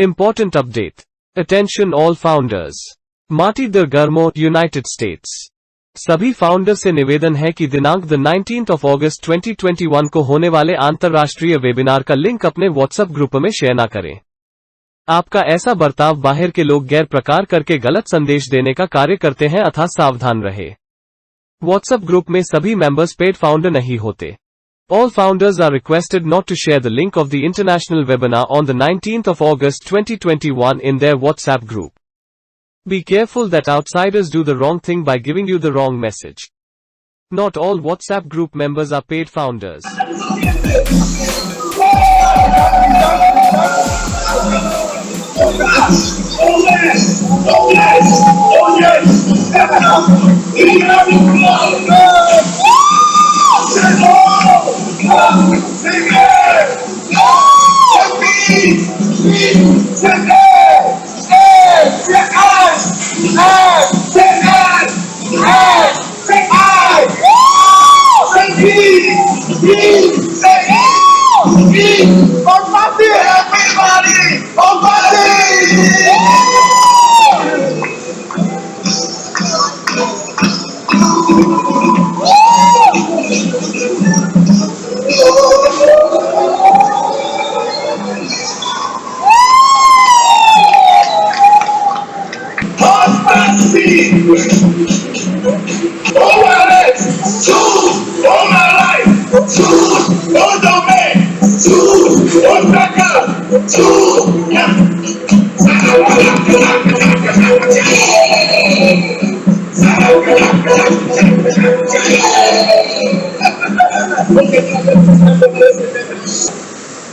Important update. Attention all founders. माटी the गर्मो, United states. सभी founder से निवेदन है कि दिनांक 19 अगस्त 2021 को होने वाले अंतर्राष्ट्रीय वेबिनार का लिंक अपने व्हाट्सएप ग्रुप में शेयर न करें। आपका ऐसा बर्ताव बाहर के लोग गैर प्रकार करके गलत संदेश देने का कार्य करते हैं, अतः सावधान रहे। व्हाट्सएप ग्रुप में सभी मेंबर्स पेड फाउंडर नहीं होते। All founders are requested not to share the link of the international webinar on the 19th of August 2021 in their WhatsApp group. Be careful that outsiders do the wrong thing by giving you the wrong message. Not all WhatsApp group members are paid founders.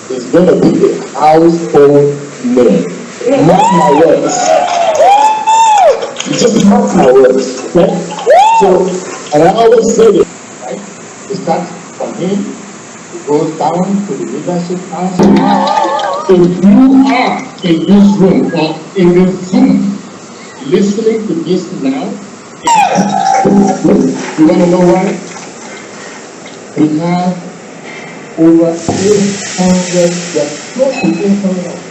It's going to be a household name. Mark my words. You just mark my words. Okay? So, and I always say this, right? It starts from him, it goes down to the leadership council. If you are in this room or in this Zoom listening to this now, you want to know why? We have over 800, close to 800